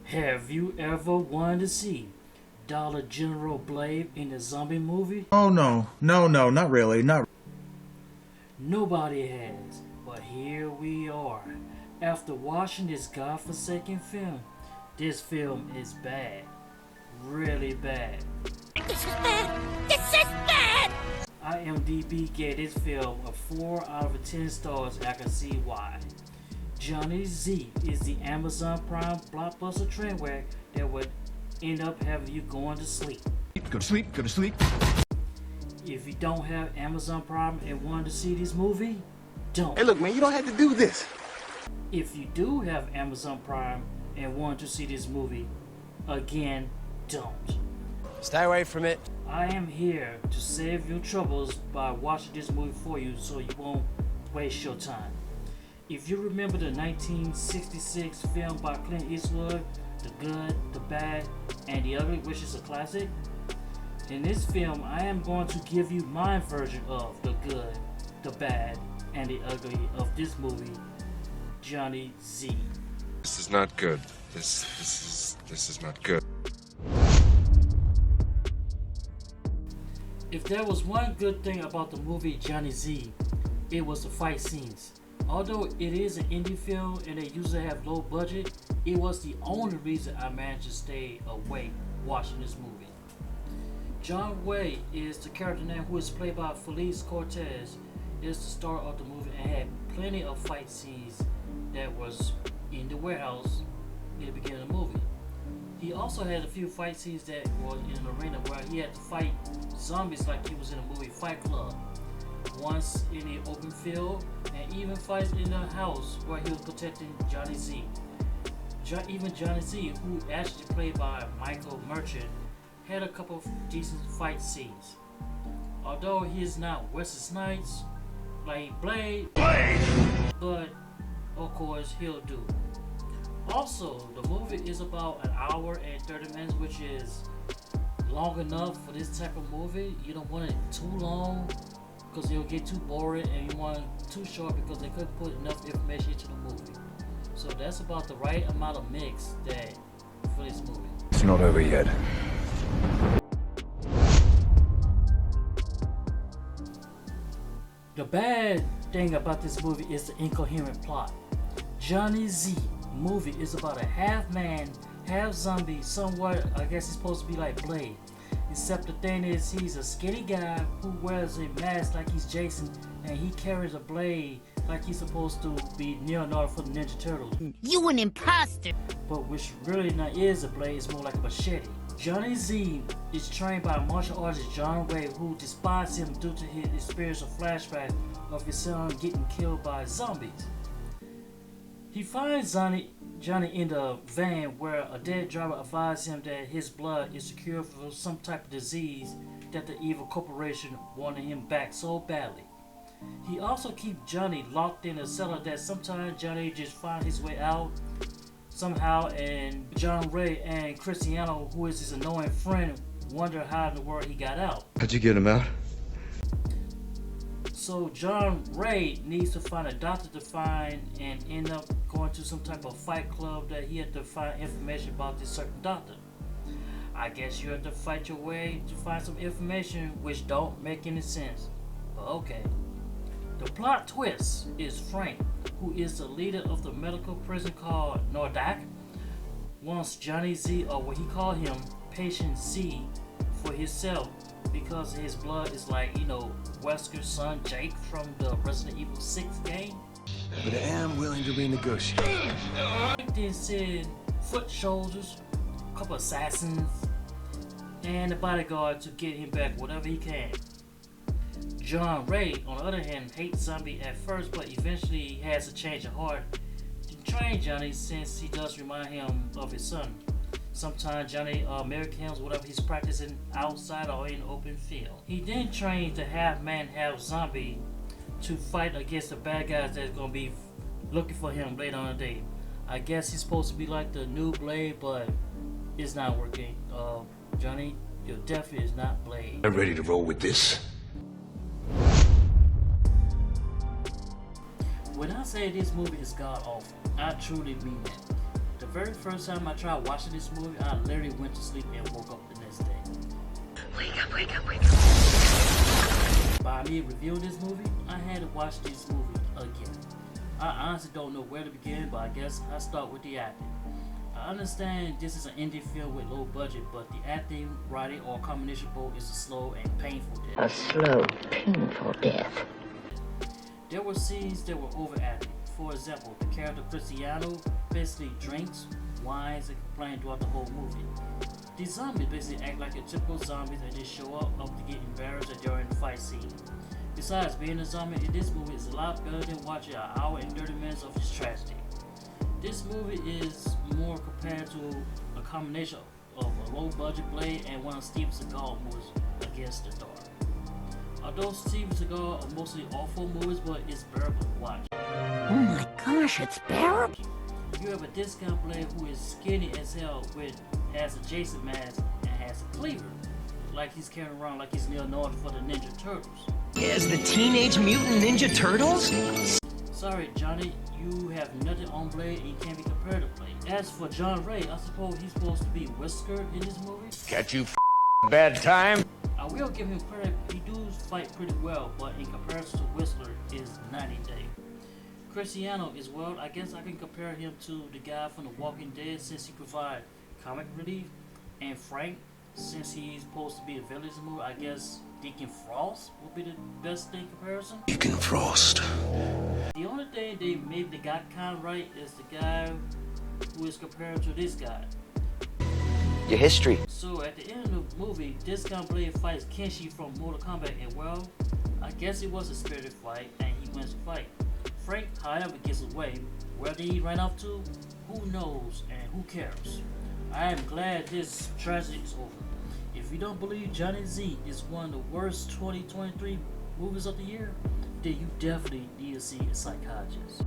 Have you ever wanted to see Dollar General Blade in a zombie movie? Oh no, not really, not. Nobody has, but here we are. After watching this godforsaken film, this film is bad. Really bad. This is bad! This is bad! IMDb gave this film a 4 out of 10 stars, and I can see why. Johnny Z is the Amazon Prime blockbuster train wreck that would end up having you going to sleep. Go to sleep, go to sleep. If you don't have Amazon Prime and want to see this movie, don't. Hey look man, you don't have to do this. If you do have Amazon Prime and want to see this movie, again, don't. Stay away from it. I am here to save your troubles by watching this movie for you so you won't waste your time. If you remember the 1966 film by Clint Eastwood, The Good, the Bad, and the Ugly, which is a classic, in this film I am going to give you my version of The Good, the Bad, and the Ugly of this movie, Johnny Z. This is not good. This is not good. If there was one good thing about the movie Johnny Z, it was the fight scenes. Although it is an indie film and they usually have low budget, it was the only reason I managed to stay awake watching this movie. John Way is the character name who is played by Felice Cortez, is the star of the movie and had plenty of fight scenes that was in the warehouse in the beginning of the movie. He also had a few fight scenes that were in an arena where he had to fight zombies like he was in the movie Fight Club. Once in the open field, and even fights in the house where he was protecting Johnny Z. Even Johnny Z, who actually played by Michael Merchant, had a couple of decent fight scenes. Although he is not Wesley Snipes like Blade, but of course he'll do. Also, the movie is about an hour and 30 minutes, which is long enough for this type of movie. You don't want it too long because it'll get too boring, and you want it too short because they couldn't put enough information into the movie. So that's about the right amount of mix that for this movie. It's not over yet. The bad thing about this movie is the incoherent plot. Johnny Z movie is about a half man, half zombie, somewhat, I guess he's supposed to be like Blade. Except the thing is, he's a skinny guy who wears a mask like he's Jason, and he carries a blade like he's supposed to be Leonardo for the Ninja Turtles. You an imposter! But which really not is a blade, it's more like a machete. Johnny Z is trained by martial artist John Way, who despises him due to his experience of flashback of his son getting killed by zombies. He finds Johnny in the van where a dead driver advises him that his blood is the cure for some type of disease that the evil corporation wanted him back so badly. He also keeps Johnny locked in a cellar that sometimes Johnny just finds his way out somehow, and John Ray and Cristiano, who is his annoying friend, wonder how in the world he got out. How'd you get him out? So John Ray needs to find a doctor to find and end up going to some type of fight club that he had to find information about this certain doctor. I guess you have to fight your way to find some information which don't make any sense. But okay. The plot twist is Frank, who is the leader of the medical prison called Nordak, wants Johnny Z, or what he called him, Patient Z, for himself because his blood is like, Wesker's son Jake from the Resident Evil 6 game. But I am willing to renegotiate. Frank then said foot soldiers, a couple assassins, and a bodyguard to get him back whatever he can. John Ray, on the other hand, hates zombie at first, but eventually he has a change of heart to train Johnny since he does remind him of his son. Sometimes Johnny Americans, whatever he's practicing outside or in open field. He then trains the half man, half zombie to fight against the bad guys that's gonna be looking for him later on the day. I guess he's supposed to be like the new Blade, but it's not working. Johnny, you definitely is not Blade. I'm ready to roll with this. When I say this movie is god awful, I truly mean that. The very first time I tried watching this movie, I literally went to sleep and woke up the next day. Wake up, wake up, wake up. By me reviewing this movie, I had to watch this movie again. I honestly don't know where to begin, but I guess I start with the acting. I understand this is an indie film with low budget, but the acting, writing, or combination both is a slow and painful death. A slow, painful death. There were scenes that were overacted. For example, the character Cristiano basically drinks, whines, and complains throughout the whole movie. These zombies basically act like a typical zombies and just show up to get embarrassed during the fight scene. Besides, being a zombie in this movie is a lot better than watching an hour and 30 minutes of this tragedy. This movie is more compared to a combination of a low-budget Blade and one of Steven Seagal movies, Against the Dark. Although Steven Seagal are mostly awful movies, but it's bearable to watch. Oh my gosh, it's bearable. You have a discount Blade who is skinny as hell, has a Jason mask and has a cleaver, like he's carrying around like he's Leonardo for the Ninja Turtles. As the Teenage Mutant Ninja Turtles? Sorry, Johnny, you have nothing on Blade and you can't be compared to Blade. As for John Ray, I suppose he's supposed to be Whisker in this movie. Catch you bad time. I will give him credit, he does fight pretty well, but in comparison to Whistler is 90 Day. Cristiano as well, I guess I can compare him to the guy from The Walking Dead since he provides comic relief, and Frank, since he's supposed to be a villain in the movie, I guess Deacon Frost would be the best thing comparison. Deacon Frost. The only thing they got kind of right is the guy who is compared to this guy. Your history. So at the end of the movie, Discount Blade fights Kenshi from Mortal Kombat, and well, I guess it was a spirited fight, and he wins the fight. Frank, however, gets away. Where did he run off to? Who knows, and who cares? I am glad this tragedy is over. If you don't believe Johnny Z is one of the worst 2023 movies of the year, then you definitely need to see a psychologist.